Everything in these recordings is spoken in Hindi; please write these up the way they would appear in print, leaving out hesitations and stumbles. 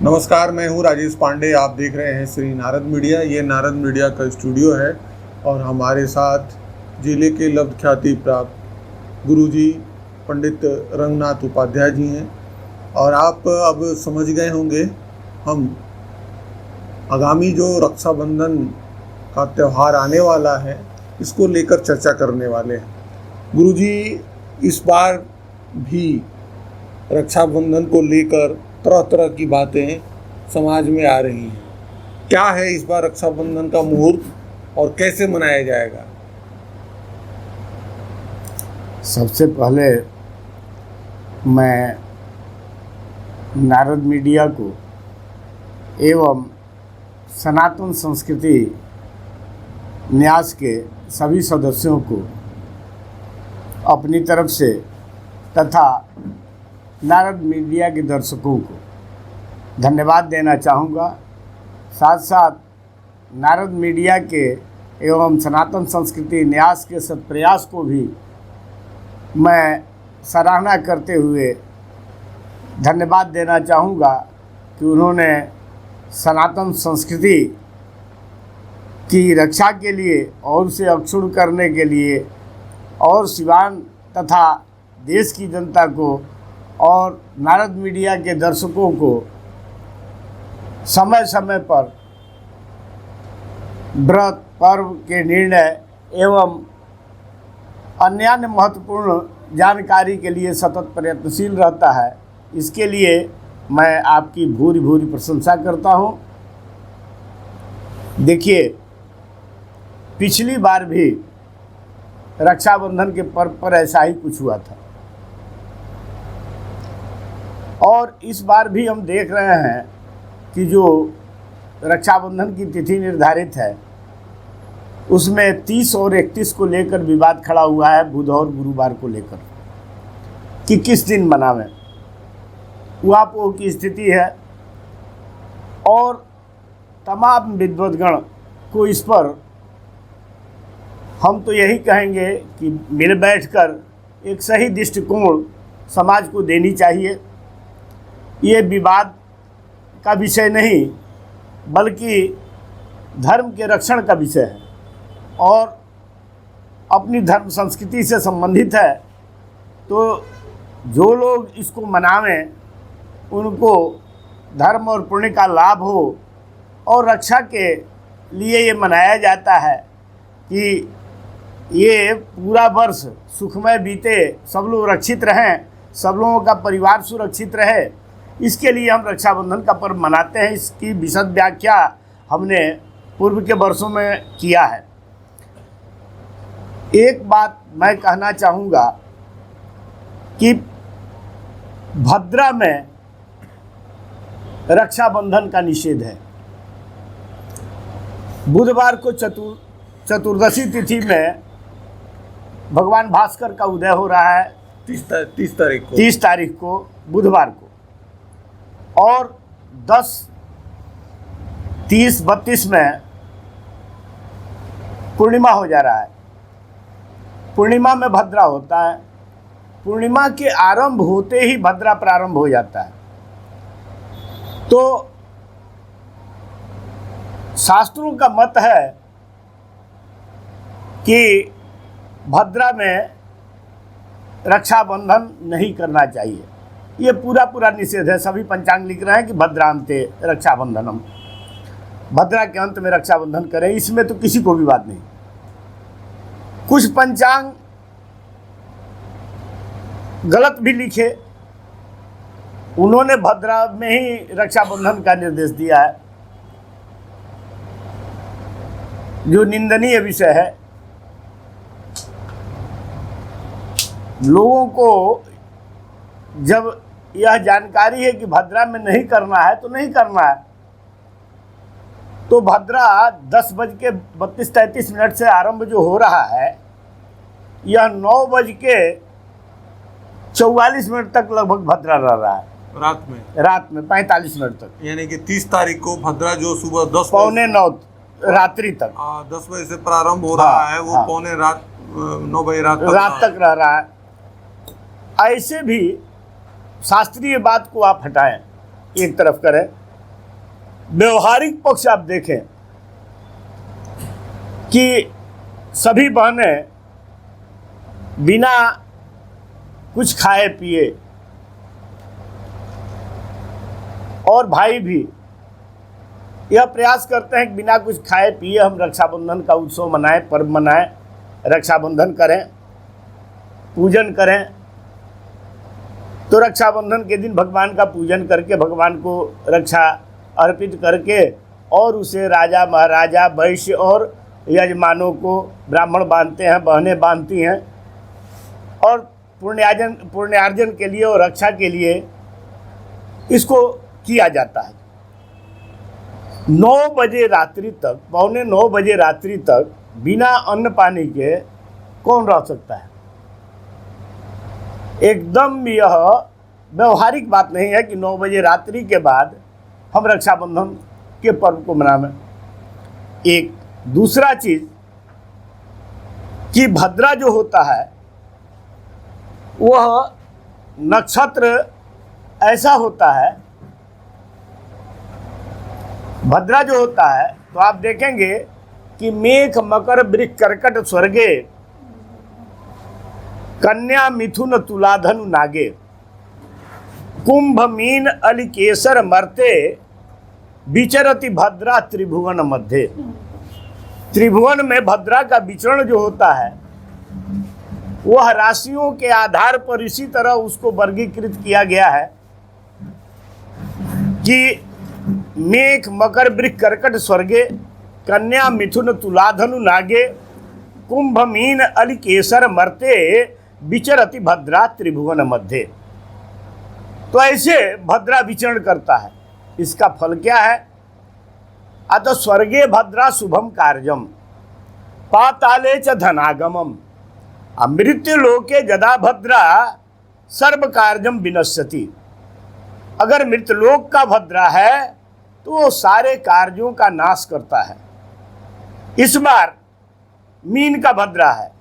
नमस्कार, मैं हूं राजेश पांडे। आप देख रहे हैं श्री नारद मीडिया। ये नारद मीडिया का स्टूडियो है और हमारे साथ जिले के लब्ध ख्याति प्राप्त गुरुजी पंडित रंगनाथ उपाध्याय जी हैं। और आप अब समझ गए होंगे, हम आगामी जो रक्षाबंधन का त्यौहार आने वाला है, इसको लेकर चर्चा करने वाले हैं। गुरुजी, इस बार भी रक्षाबंधन को लेकर तरह तरह की बातें समाज में आ रही हैं। क्या है इस बार रक्षाबंधन का मुहूर्त और कैसे मनाया जाएगा? सबसे पहले मैं नारद मीडिया को एवं सनातन संस्कृति न्यास के सभी सदस्यों को अपनी तरफ से तथा नारद मीडिया के दर्शकों को धन्यवाद देना चाहूँगा। साथ साथ नारद मीडिया के एवं सनातन संस्कृति न्यास के सत्प्रयास को भी मैं सराहना करते हुए धन्यवाद देना चाहूँगा कि उन्होंने सनातन संस्कृति की रक्षा के लिए और उसे अक्षुण्ण करने के लिए और सिवान तथा देश की जनता को और नारद मीडिया के दर्शकों को समय समय पर व्रत पर्व के निर्णय एवं अन्य महत्वपूर्ण जानकारी के लिए सतत प्रयत्नशील रहता है। इसके लिए मैं आपकी भूरी भूरी प्रशंसा करता हूँ। देखिए, पिछली बार भी रक्षाबंधन के पर्व पर ऐसा ही कुछ हुआ था और इस बार भी हम देख रहे हैं कि जो रक्षाबंधन की तिथि निर्धारित है उसमें 30 और 31 को लेकर विवाद खड़ा हुआ है, बुध और गुरुवार को लेकर कि किस दिन मनावें। उहापोह की स्थिति है और तमाम विद्वद्गण को इस पर हम तो यही कहेंगे कि मिल बैठकर एक सही दृष्टिकोण समाज को देनी चाहिए। ये विवाद का विषय नहीं बल्कि धर्म के रक्षण का विषय है और अपनी धर्म संस्कृति से संबंधित है। तो जो लोग इसको मनावें उनको धर्म और पुण्य का लाभ हो और रक्षा के लिए ये मनाया जाता है कि ये पूरा वर्ष सुखमय बीते, सब लोग रक्षित रहें, सब लोगों का परिवार सुरक्षित रहे। इसके लिए हम रक्षाबंधन का पर्व मनाते हैं। इसकी विशद व्याख्या हमने पूर्व के वर्षों में किया है। एक बात मैं कहना चाहूँगा कि भद्रा में रक्षाबंधन का निषेध है। बुधवार को चतुर्दशी तिथि में भगवान भास्कर का उदय हो रहा है 30 तारीख को बुधवार को, और 10, 30, 32 में पूर्णिमा हो जा रहा है। पूर्णिमा में भद्रा होता है। पूर्णिमा के आरंभ होते ही भद्रा प्रारंभ हो जाता है। तो शास्त्रों का मत है कि भद्रा में रक्षाबंधन नहीं करना चाहिए। ये पूरा निषेध है। सभी पंचांग लिख रहे हैं कि भद्रांते रक्षाबंधनम, भद्रा के अंत में रक्षाबंधन करें। इसमें तो किसी को भी बात नहीं। कुछ पंचांग गलत भी लिखे, उन्होंने भद्रा में ही रक्षाबंधन का निर्देश दिया है, जो निंदनीय विषय है। लोगों को जब यह जानकारी है कि भद्रा में नहीं करना है तो नहीं करना है। तो भद्रा 10:32-33 से आरंभ जो हो रहा है, यह 9:44 तक लगभग भद्रा रह रहा है। रात में 45 मिनट तक, यानी कि 30 तारीख को भद्रा जो सुबह 10 पौने 9 रात्रि तक 10 बजे से प्रारंभ हो रहा है, वो पौने 9 बजे रात तक रह रहा है। ऐसे भी शास्त्रीय बात को आप हटाएं, एक तरफ करें व्यवहारिक पक्ष आप देखें कि सभी बहनें बिना कुछ खाए पिए और भाई भी यह प्रयास करते हैं कि बिना कुछ खाए पिए हम रक्षाबंधन का उत्सव मनाएं, पर्व मनाएं, रक्षाबंधन करें, पूजन करें। तो रक्षाबंधन के दिन भगवान का पूजन करके, भगवान को रक्षा अर्पित करके और उसे राजा महाराजा वैश्य और यजमानों को ब्राह्मण बांधते हैं, बहनें बांधती हैं और पुण्यार्जन के लिए और रक्षा के लिए इसको किया जाता है। 9 बजे रात्रि तक, 8:45 बजे रात्रि तक बिना अन्न पानी के कौन रह सकता है? एकदम यह व्यवहारिक बात नहीं है कि 9 बजे रात्रि के बाद हम रक्षाबंधन के पर्व को मनाएं। एक दूसरा चीज कि भद्रा जो होता है वह नक्षत्र ऐसा होता है, भद्रा जो होता है तो आप देखेंगे कि मेघ मकर वृक्ष कर्कट स्वर्गे कन्या मिथुन तुला धनु नागे कुंभ मीन अलिकेसर मर्ते विचरति भद्रा त्रिभुवन मध्य। त्रिभुवन में भद्रा का विचरण जो होता है वह राशियों के आधार पर इसी तरह उसको वर्गीकृत किया गया है कि मेघ मकर वृक्ष कर्कट स्वर्गे कन्या मिथुन तुला धनु नागे कुंभ मीन अलिकेसर मर्ते विचरति भद्रा त्रिभुवन मध्य। तो ऐसे भद्रा विचरण करता है। इसका फल क्या है? अतः स्वर्गे भद्रा शुभम कार्यम पाताले च धनागमम अमृत्य लोके जदा भद्रा सर्व कार्यम विनश्यति। अगर मृतलोक का भद्रा है तो वो सारे कार्यों का नाश करता है। इस बार मीन का भद्रा है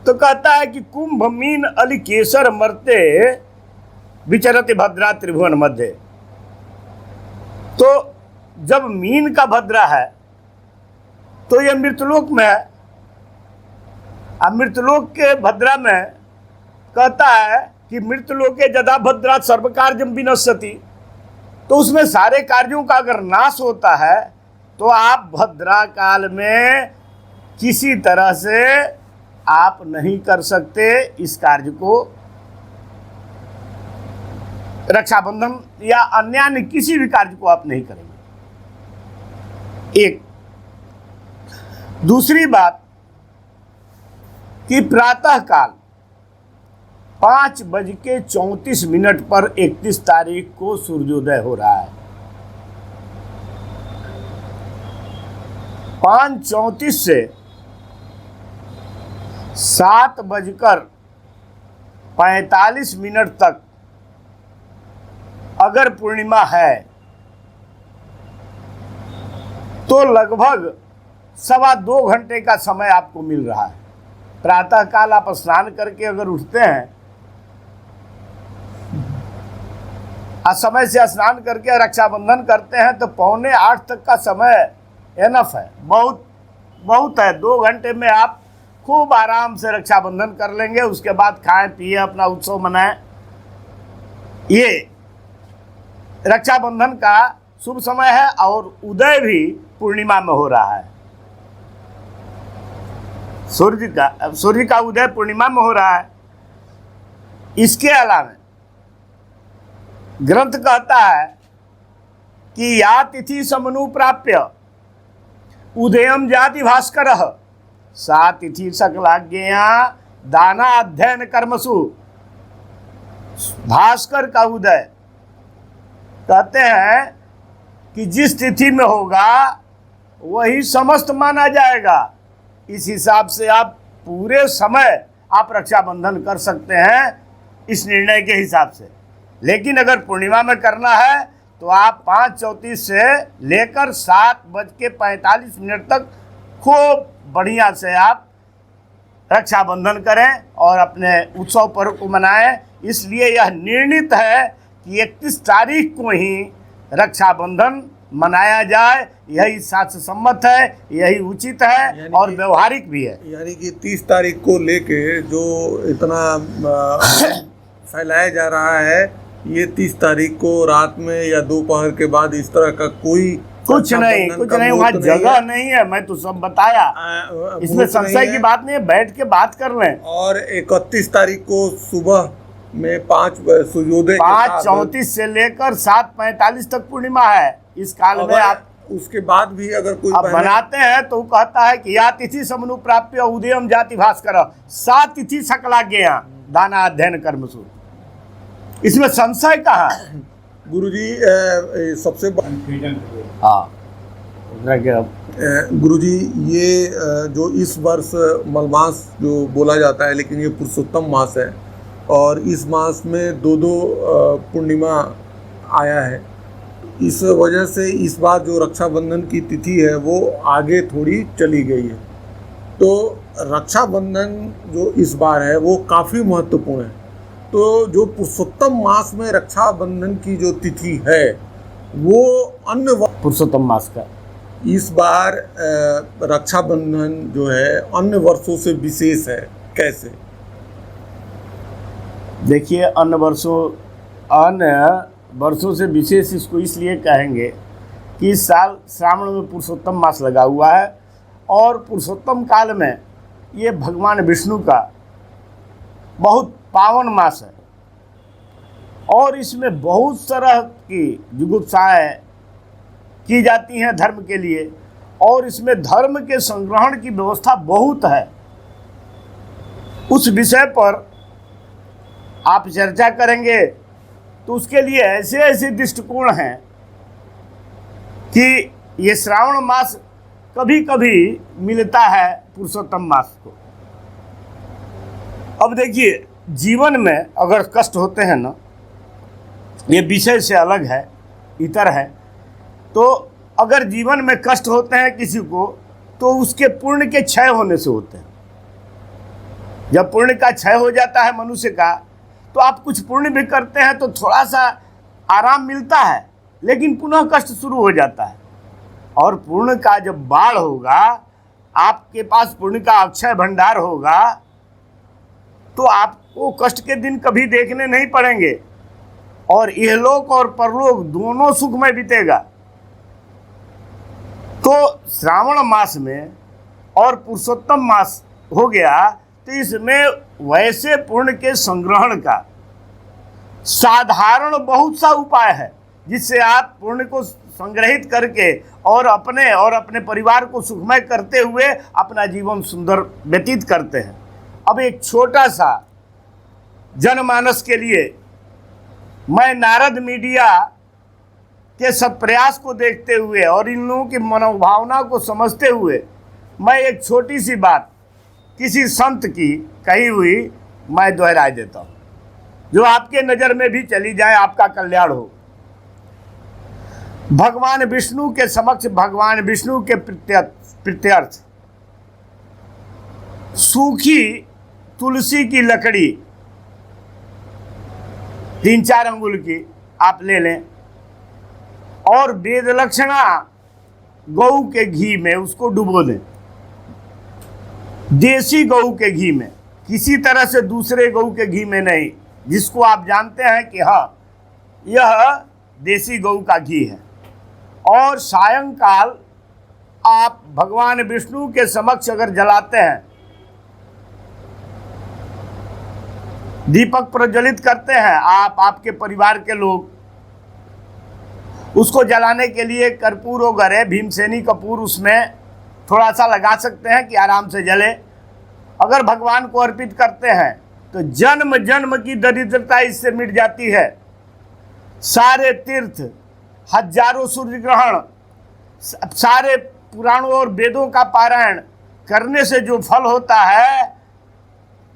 तो कहता है कि कुंभ मीन अलिकेसर मर्ते विचरति भद्रा त्रिभुवन मध्य। तो जब मीन का भद्रा है तो यह मृतलोक में है। अब मृतलोक के भद्रा में कहता है कि मृतलोके जदा भद्रा सर्व कार्यम विनश्यति। तो उसमें सारे कार्यों का अगर नाश होता है तो आप भद्रा काल में किसी तरह से आप नहीं कर सकते इस कार्य को, रक्षाबंधन या अन्य किसी भी कार्य को आप नहीं करेंगे। एक दूसरी बात कि प्रातः काल 5:34 पर 31 तारीख को सूर्योदय हो रहा है। 5:34 से 7:45 तक अगर पूर्णिमा है तो लगभग 2.25 घंटे का समय आपको मिल रहा है। प्रातः काल आप स्नान करके अगर उठते हैं, समय से स्नान करके रक्षाबंधन करते हैं तो 7:45 तक का समय एनफ है, बहुत है। 2 घंटे में आप खूब आराम से रक्षाबंधन कर लेंगे। उसके बाद खाएं पिए अपना उत्सव मनाएं। ये रक्षाबंधन का शुभ समय है और उदय भी पूर्णिमा में हो रहा है। सूर्य का उदय पूर्णिमा में हो रहा है। इसके अलावा ग्रंथ कहता है कि या तिथि समनु प्राप्य उदयम जाति भास्कर सा तिथि सकलाज्ञया दाना अध्ययन कर्मसु। भास्कर का उदय कहते हैं कि जिस तिथि में होगा वही समस्त माना जाएगा। इस हिसाब से आप पूरे समय आप रक्षाबंधन कर सकते हैं इस निर्णय के हिसाब से। लेकिन अगर पूर्णिमा में करना है तो आप 5:34 से लेकर 7:45 तक खूब बढ़िया से आप रक्षाबंधन करें और अपने उत्सव पर्व को मनाएं। इसलिए यह निर्णित है कि 31 तारीख को ही रक्षाबंधन मनाया जाए, यही शास्त्र सम्मत है, यही उचित है और व्यवहारिक भी है। यानी कि 30 तारीख को लेके जो इतना फैलाया जा रहा है, ये 30 तारीख को रात में या दोपहर के बाद इस तरह का कुछ नहीं, वहाँ जगह नहीं है। मैं तो सब बताया, इसमें संशय की बात नहीं है, बैठ के बात कर लें। और 31 तारीख को सुबह में 5 सूर्योदय 5:34 से लेकर 7:45 तक पूर्णिमा है। इस काल में आप उसके बाद भी अगर कोई आप बनाते हैं तो कहता है कि या तिथि समनु प्राप्य उदयम जाति भास्कर 7 तिथि सकलाज्ञ दाना अध्ययन कर्मसु। इसमें संशय कहाँ है? गुरुजी सबसे हाँ गुरुजी, ये जो इस वर्ष मलमास जो बोला जाता है, लेकिन ये पुरुषोत्तम मास है और इस मास में 2 पूर्णिमा आया है। इस वजह से इस बार जो रक्षाबंधन की तिथि है वो आगे थोड़ी चली गई है। तो रक्षाबंधन जो इस बार है वो काफ़ी महत्वपूर्ण है। तो जो पुरुषोत्तम मास में रक्षाबंधन की जो तिथि है वो अन्य पुरुषोत्तम मास का इस बार रक्षाबंधन जो है अन्य वर्षों से विशेष है। कैसे? देखिए, अन्य वर्षों से विशेष इसको इसलिए कहेंगे कि इस साल श्रावण में पुरुषोत्तम मास लगा हुआ है और पुरुषोत्तम काल में ये भगवान विष्णु का बहुत पावन मास है और इसमें बहुत तरह की जुगुप्साएँ की जाती हैं धर्म के लिए और इसमें धर्म के संग्रहण की व्यवस्था बहुत है। उस विषय पर आप चर्चा करेंगे तो उसके लिए ऐसे ऐसे दृष्टिकोण हैं कि ये श्रावण मास कभी कभी मिलता है पुरुषोत्तम मास को। अब देखिए, जीवन में अगर कष्ट होते हैं ना, ये विषय से अलग है, इतर है, तो अगर जीवन में कष्ट होते हैं किसी को तो उसके पुण्य के क्षय होने से होते हैं। जब पुण्य का क्षय हो जाता है मनुष्य का, तो आप कुछ पुण्य भी करते हैं तो थोड़ा सा आराम मिलता है, लेकिन पुनः कष्ट शुरू हो जाता है। और पुण्य का जब बाढ़ होगा, आपके पास पुण्य का अक्षय भंडार होगा, तो आपको कष्ट के दिन कभी देखने नहीं पड़ेंगे और इहलोक और परलोक दोनों सुखमय बीतेगा। तो श्रावण मास में और पुरुषोत्तम मास हो गया, तो इसमें वैसे पुण्य के संग्रहण का साधारण बहुत सा उपाय है जिससे आप पुण्य को संग्रहित करके और अपने परिवार को सुखमय करते हुए अपना जीवन सुंदर व्यतीत करते हैं। अब एक छोटा सा जनमानस के लिए मैं नारद मीडिया के सब प्रयास को देखते हुए और इन लोगों की मनोभावना को समझते हुए मैं एक छोटी सी बात किसी संत की कही हुई मैं दोहरा देता हूँ, जो आपके नज़र में भी चली जाए, आपका कल्याण हो। भगवान विष्णु के समक्ष भगवान विष्णु के प्रीत्यर्थ सूखी तुलसी की लकड़ी 3-4 अंगुल की आप ले लें और वेदलक्षणा गऊ के घी में उसको डुबो दें। देसी गऊ के घी में, किसी तरह से दूसरे गऊ के घी में नहीं, जिसको आप जानते हैं कि हाँ यह देसी गऊ का घी है। और सायंकाल आप भगवान विष्णु के समक्ष अगर जलाते हैं, दीपक प्रज्वलित करते हैं, आपके परिवार के लोग उसको जलाने के लिए कर्पूर वगैरह भीमसेनी कपूर उसमें थोड़ा सा लगा सकते हैं कि आराम से जले। अगर भगवान को अर्पित करते हैं तो जन्म जन्म की दरिद्रता इससे मिट जाती है। सारे तीर्थ, हजारों सूर्य ग्रहण, सारे पुराणों और वेदों का पारायण करने से जो फल होता है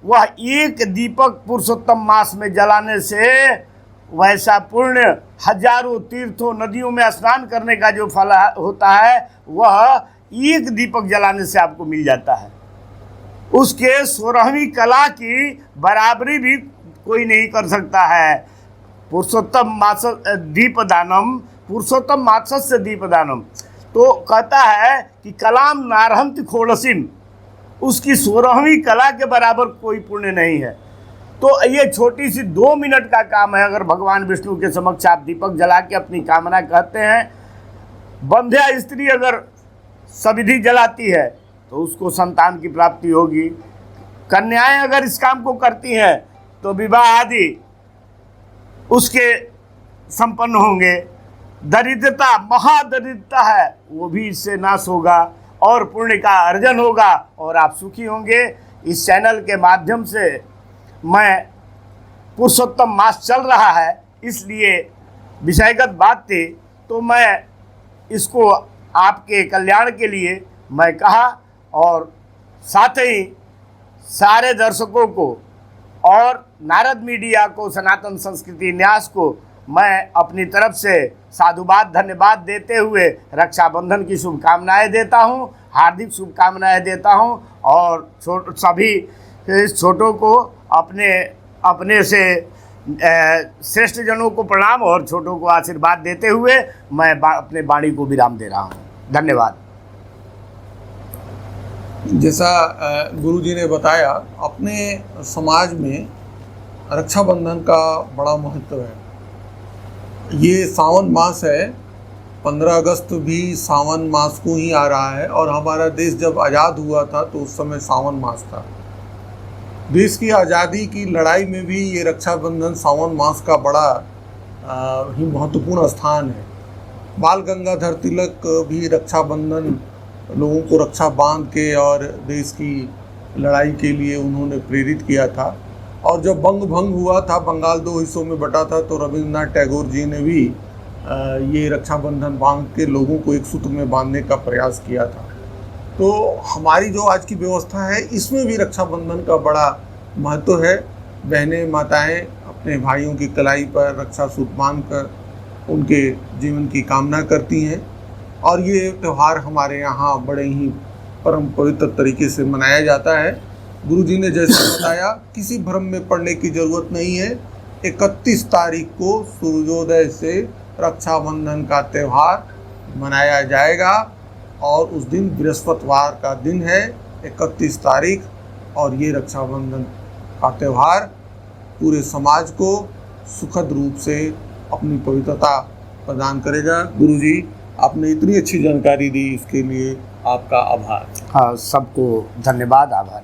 वह एक दीपक पुरुषोत्तम मास में जलाने से वैसा पुण्य हजारों तीर्थों नदियों में स्नान करने का जो फल होता है वह एक दीपक जलाने से आपको मिल जाता है। उसके 16वीं कला की बराबरी भी कोई नहीं कर सकता है। पुरुषोत्तम मास दीपदानम पुरुषोत्तम मात्सस्य दीपदानम। तो कहता है कि कलाम नारहंति खोड़सिम, उसकी 16वीं कला के बराबर कोई पुण्य नहीं है। तो ये छोटी सी 2 मिनट का काम है। अगर भगवान विष्णु के समक्ष आप दीपक जला के अपनी कामना कहते हैं, बंध्या स्त्री अगर सविधि जलाती है तो उसको संतान की प्राप्ति होगी, कन्याएं अगर इस काम को करती हैं तो विवाह आदि उसके संपन्न होंगे। दरिद्रता, महादरिद्रता है, वो भी इससे नाश होगा और पुण्य का अर्जन होगा और आप सुखी होंगे। इस चैनल के माध्यम से मैं पुरुषोत्तम मास चल रहा है, इसलिए विषयगत बात थी तो मैं इसको आपके कल्याण के लिए मैं कहा, और साथ ही सारे दर्शकों को और नारद मीडिया को, सनातन संस्कृति न्यास को मैं अपनी तरफ से साधुवाद धन्यवाद देते हुए रक्षाबंधन की शुभकामनाएं देता हूं, हार्दिक शुभकामनाएं देता हूं। और सभी छोटों को अपने से श्रेष्ठ जनों को प्रणाम और छोटों को आशीर्वाद देते हुए मैं अपने वाणी को विराम दे रहा हूं। धन्यवाद। जैसा गुरुजी ने बताया, अपने समाज में रक्षाबंधन का बड़ा महत्व है। ये सावन मास है, 15 अगस्त भी सावन मास को ही आ रहा है और हमारा देश जब आज़ाद हुआ था तो उस समय सावन मास था। देश की आज़ादी की लड़ाई में भी ये रक्षाबंधन सावन मास का बड़ा ही महत्वपूर्ण स्थान है। बाल गंगाधर तिलक भी रक्षाबंधन, लोगों को रक्षा बांध के और देश की लड़ाई के लिए उन्होंने प्रेरित किया था। और जब बंग भंग हुआ था, बंगाल 2 हिस्सों में बटा था, तो रविंद्रनाथ टैगोर जी ने भी ये रक्षाबंधन बांध के लोगों को एक सूत्र में बांधने का प्रयास किया था। तो हमारी जो आज की व्यवस्था है, इसमें भी रक्षाबंधन का बड़ा महत्व है। बहनें माताएं अपने भाइयों की कलाई पर रक्षा सूत्र बांध कर उनके जीवन की कामना करती हैं और ये त्यौहार हमारे यहाँ बड़े ही परम पवित्र तरीके से मनाया जाता है। गुरुजी ने जैसे बताया, किसी भ्रम में पड़ने की ज़रूरत नहीं है। 31 तारीख को सूर्योदय से रक्षाबंधन का त्यौहार मनाया जाएगा और उस दिन बृहस्पतिवार का दिन है 31 तारीख, और ये रक्षाबंधन का त्यौहार पूरे समाज को सुखद रूप से अपनी पवित्रता प्रदान करेगा। गुरुजी, आपने इतनी अच्छी जानकारी दी, इसके लिए आपका आभार। हाँ, सबको धन्यवाद, आभार।